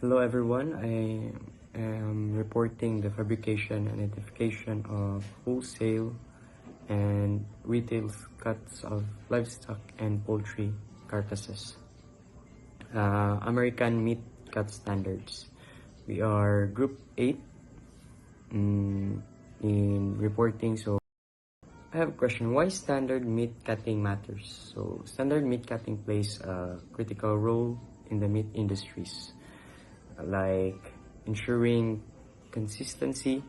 Hello everyone, I am reporting the fabrication and identification of wholesale and retail cuts of livestock and poultry carcasses. American meat cut standards. We are group 8 in reporting. So I have a question. Why standard meat cutting matters? So standard meat cutting plays a critical role in the meat industries, like ensuring consistency,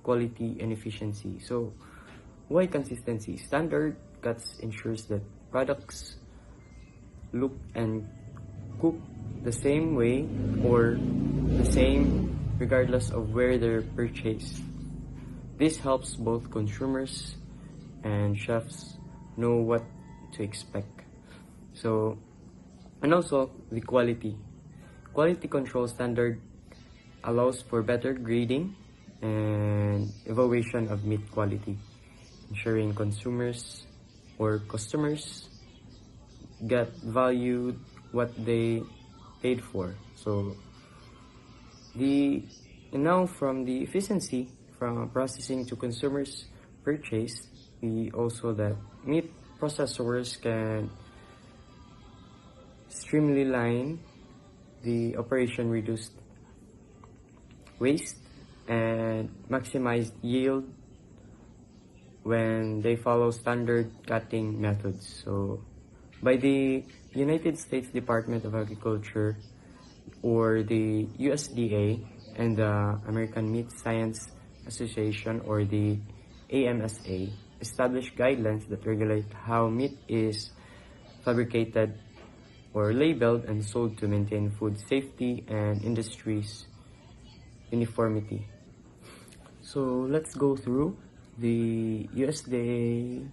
quality, and efficiency. So why consistency? Standard cuts ensures that products look and cook the same way or the same regardless of where they're purchased. This helps both consumers and chefs know what to expect. So, and also the quality. Quality control standard allows for better grading and evaluation of meat quality, ensuring consumers or customers get valued what they paid for. So now from the efficiency from processing to consumers purchase, we also that meat processors can streamline the operation, reduce waste, and maximize yield when they follow standard cutting methods. So by the United States Department of Agriculture, or the USDA, and the American Meat Science Association, or the AMSA, establish guidelines that regulate how meat is fabricated or labeled and sold to maintain food safety and industry's uniformity. So let's go through the USDA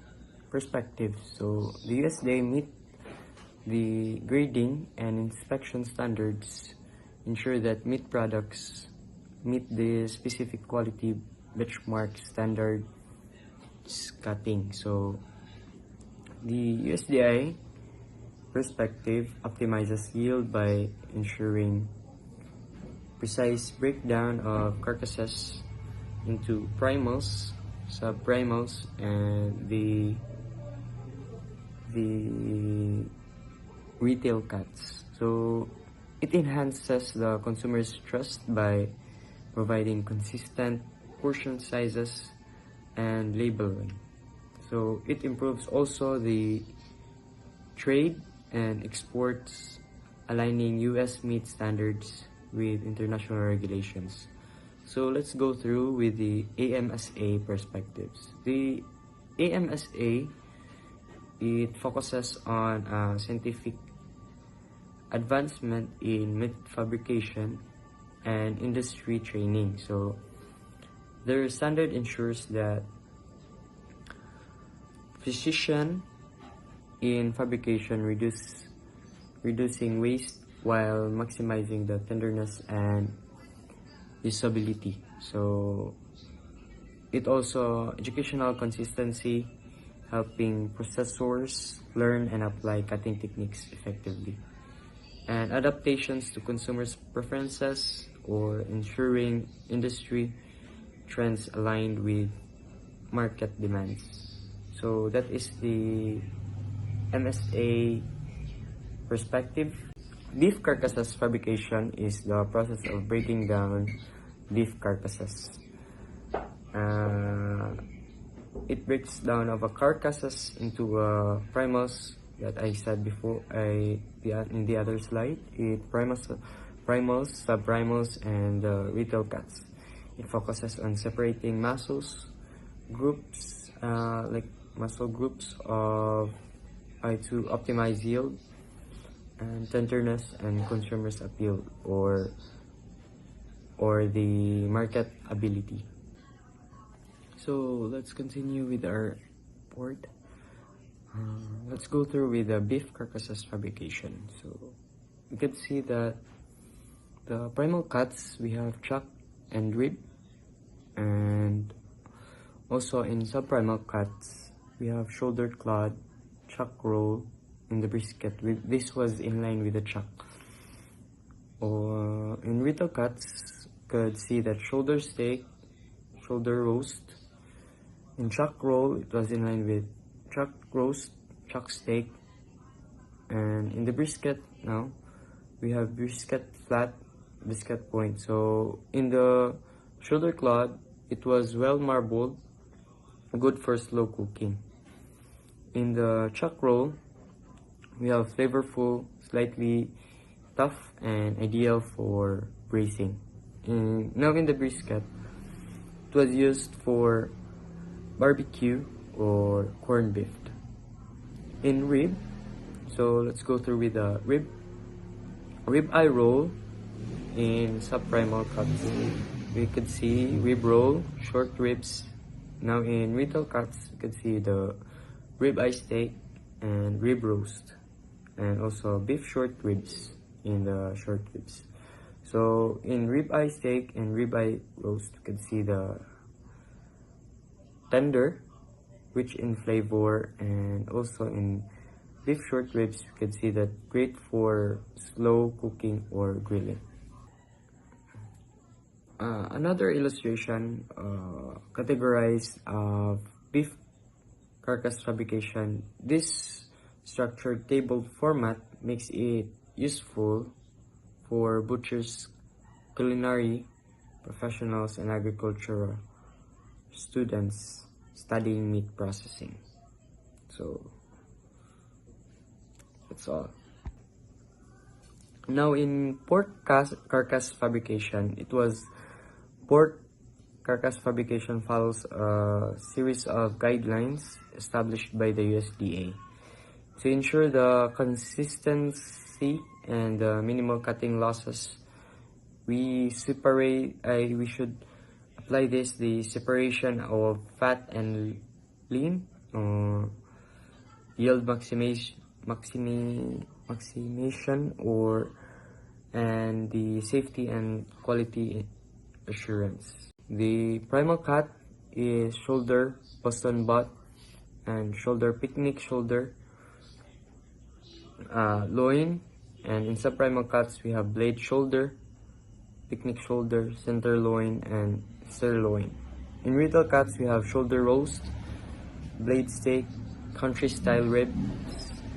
perspective. So the USDA meet the grading and inspection standards, ensure that meat products meet the specific quality benchmark standards cutting. So the USDA perspective optimizes yield by ensuring precise breakdown of carcasses into primals, subprimals, and the retail cuts. So it enhances the consumer's trust by providing consistent portion sizes and labeling. So it improves also the trade and exports, aligning U.S. meat standards with international regulations. So let's go through with the AMSA perspectives. The AMSA, it focuses on scientific advancement in meat fabrication and industry training. So their standard ensures that precision in fabrication, reducing waste while maximizing the tenderness and usability. So it also educational consistency, helping processors learn and apply cutting techniques effectively, and adaptations to consumers' preferences, or ensuring industry trends aligned with market demands. So that is the MSA perspective. Beef carcasses fabrication is the process of breaking down beef carcasses. It breaks down of a carcasses into primals that I said before in the other slide. It primals, subprimals, and retail cuts. It focuses on separating muscles groups, like muscle groups to optimize yield and tenderness and consumers appeal, or the market ability. So let's continue with our report. Let's go through with the beef carcasses fabrication. So you can see that the primal cuts, we have chuck and rib, and also in subprimal cuts we have shoulder clod, chuck roll in the brisket. This was in line with the chuck. Or in retail cuts, could see that shoulder steak, shoulder roast. In chuck roll, it was in line with chuck roast, chuck steak. And in the brisket now, we have brisket flat, brisket point. So in the shoulder clod, it was well marbled, good for slow cooking. In the chuck roll, we have flavorful, slightly tough, and ideal for braising. Now in the brisket, it was used for barbecue or corned beef. In rib, so let's go through with the rib. Rib eye roll in subprimal cuts. We could see rib roll, short ribs. Now in retail cuts, you could see the rib eye steak and rib roast, and also beef short ribs in the short ribs. So in rib eye steak and rib eye roast, you could see the tender, rich in flavor, and also in beef short ribs, you can see that great for slow cooking or grilling. Another illustration categorized of beef carcass fabrication. This structured table format makes it useful for butchers, culinary professionals, and agricultural students studying meat processing. So that's all. Now in pork carcass fabrication, pork carcass fabrication follows a series of guidelines established by the USDA to ensure the consistency and the minimal cutting losses. We should apply the separation of fat and lean, yield maximization, and the safety and quality assurance. The primal cut is shoulder, Boston butt, and shoulder, picnic shoulder, loin, and in subprimal cuts we have blade shoulder, picnic shoulder, center loin, and sirloin. In retail cuts we have shoulder roast, blade steak, country style ribs,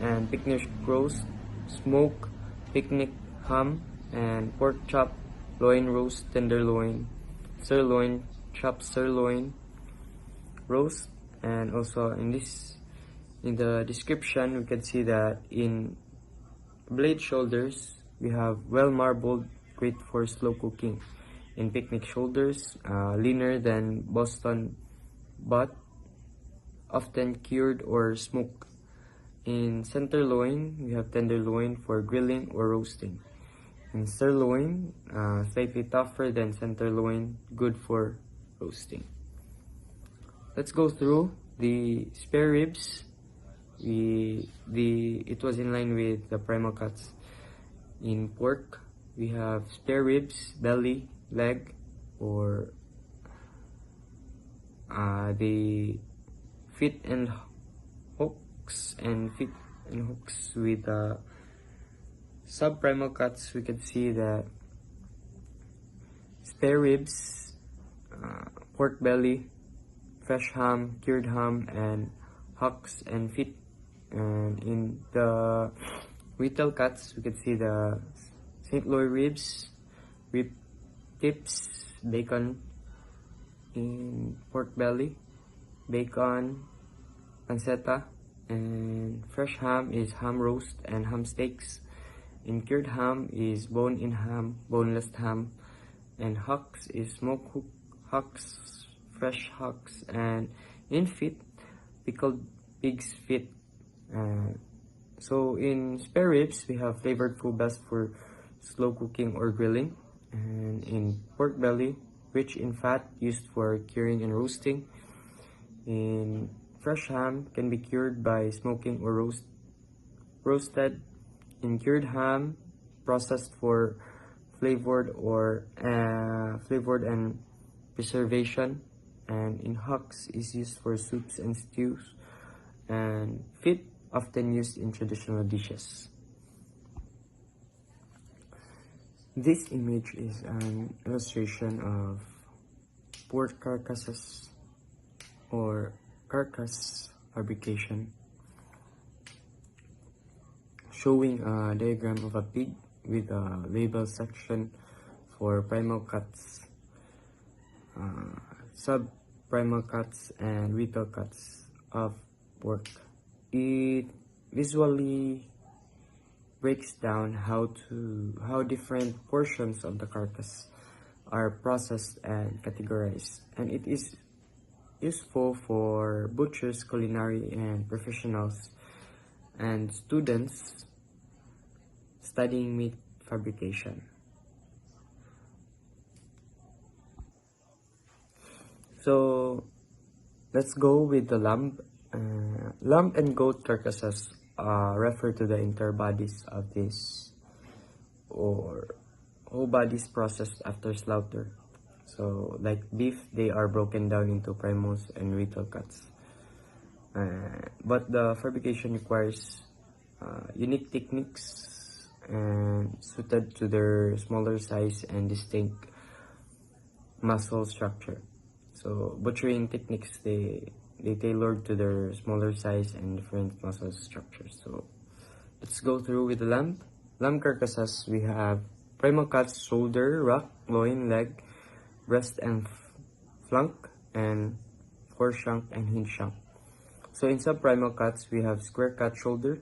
and picnic roast, smoke, picnic ham, and pork chop, loin roast, tenderloin, sirloin, chopped sirloin roast. And also in the description, we can see that in blade shoulders we have well marbled, great for slow cooking. In picnic shoulders, leaner than Boston butt, often cured or smoked. In center loin, we have tenderloin for grilling or roasting. In sirloin, slightly tougher than center loin, good for roasting. Let's go through the spare ribs. It was in line with the primal cuts. In pork, we have spare ribs, belly, leg, or the feet and hooks, with subprimal cuts. We can see that spare ribs, pork belly, fresh ham, cured ham, and hocks and feet. And in the retail cuts, we can see the St. Louis ribs, rib tips, bacon in pork belly, bacon, pancetta, and fresh ham is ham roast and ham steaks. In cured ham is bone-in ham, boneless ham, and hocks is smoked hocks, fresh hocks, and in feet, pickled pig's feet. So in spare ribs, we have flavored food best for slow cooking or grilling. And in pork belly, rich in fat, used for curing and roasting. In fresh ham, can be cured by smoking or roasted. In cured ham, processed for flavored and preservation. And in hocks is used for soups and stews. And feet, often used in traditional dishes. This image is an illustration of pork carcasses or carcass fabrication, showing a diagram of a pig with a label section for primal cuts, sub-primal cuts, and retail cuts of pork. It visually breaks down how different portions of the carcass are processed and categorized, and it is useful for butchers, culinary, and professionals and students studying meat fabrication. So let's go with the lamb. Lamb and goat carcasses refer to the entire bodies of this, or whole bodies processed after slaughter. So like beef, they are broken down into primals and retail cuts. But the fabrication requires unique techniques and suited to their smaller size and distinct muscle structure. So butchering techniques, they tailored to their smaller size and different muscle structures. So let's go through with the lamb. Lamb carcasses, we have primal cuts: shoulder, rack, loin, leg, breast and flank, and foreshank and hinge shank. So in sub-primal cuts, we have square cut: shoulder,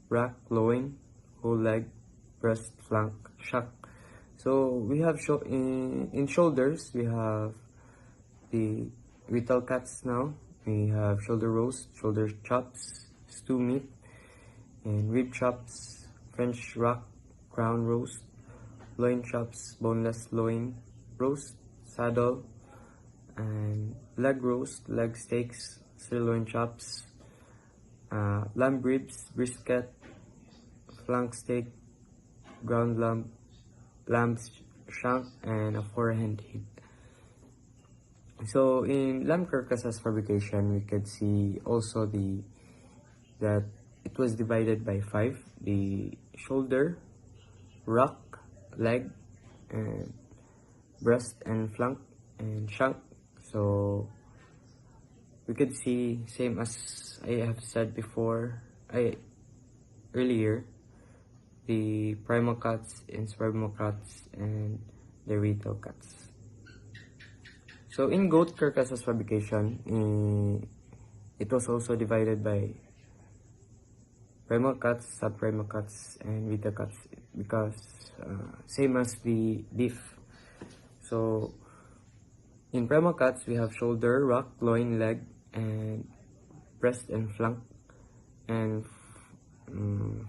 rack, loin, whole leg, breast, flank, shank. So we have in shoulders, we have the retail cuts now. We have shoulder roast, shoulder chops, stew meat, and rib chops, French rack, crown roast, loin chops, boneless loin roast, saddle, and leg roast, leg steaks, sirloin chops, lamb ribs, brisket, flank steak, ground lamb shank, and a forehand hip. So in lamb carcasses fabrication, we could see also that it was divided by 5: the shoulder, rack, leg, and breast and flank and shank. So we could see, same as I have said before, earlier, the primal cuts, inspirable cuts, and the retail cuts. So in goat carcasses fabrication, it was also divided by primal cuts, sub-primal cuts, and retail cuts, because same as the beef. So in primal cuts, we have shoulder, rack, loin, leg, and breast and flank, and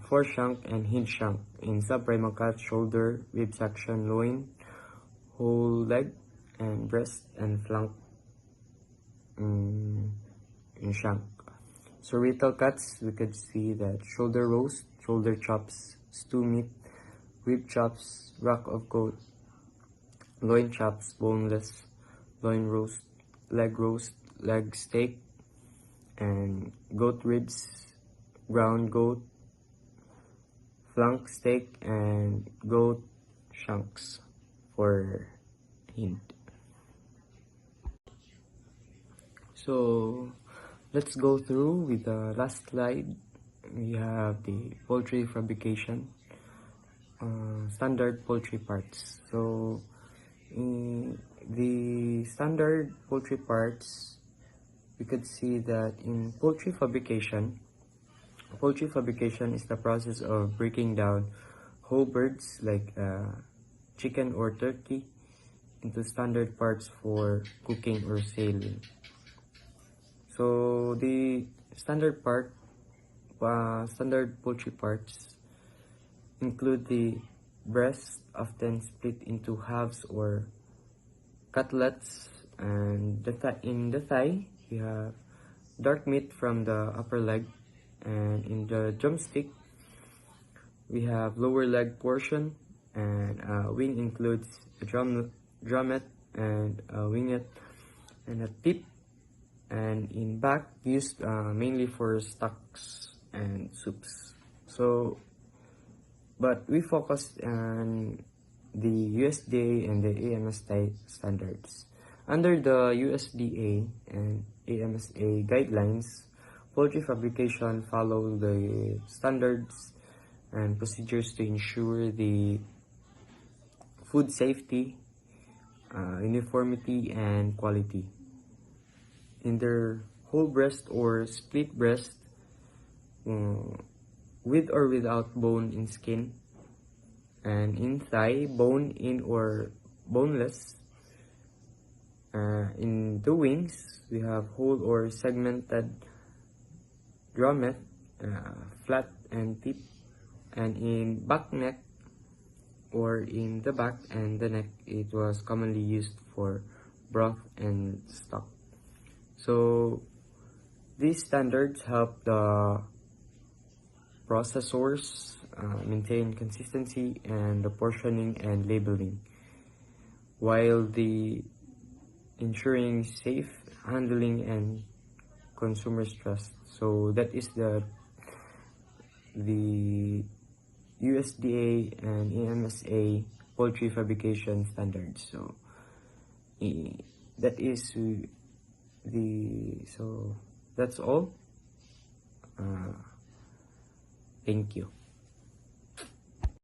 foreshank and hinge shank. In sub-primal cuts, shoulder, rib section, loin, whole leg, and breast and flank, and shank. So retail cuts, we could see that shoulder roast, shoulder chops, stew meat, rib chops, rack of goat, loin chops, boneless, loin roast, leg steak, and goat ribs, ground goat, flank steak, and goat shanks for hint. So let's go through with the last slide. We have the poultry fabrication, standard poultry parts. So the standard poultry parts, we could see that in poultry fabrication is the process of breaking down whole birds like chicken or turkey into standard parts for cooking or selling. So the standard poultry parts include the breast, often split into halves or cutlets, and in the thigh we have dark meat from the upper leg, and in the drumstick we have lower leg portion, and wing includes a drummet and a winglet and a tip, and in back used mainly for stocks and soups. So but we focused on the USDA and the AMSA standards. Under the USDA and AMSA guidelines, poultry fabrication follow the standards and procedures to ensure the food safety, uniformity, and quality. In their whole breast or split breast, with or without bone in skin, and in thigh, bone in or boneless. In the wings, we have whole or segmented grommet, flat and tip, and in back neck or in the back and the neck, it was commonly used for broth and stock. So these standards help the processors maintain consistency and the portioning and labeling, while the ensuring safe handling and consumers trust. So that is the USDA and AMSA poultry fabrication standards. So that is so that's all. Thank you.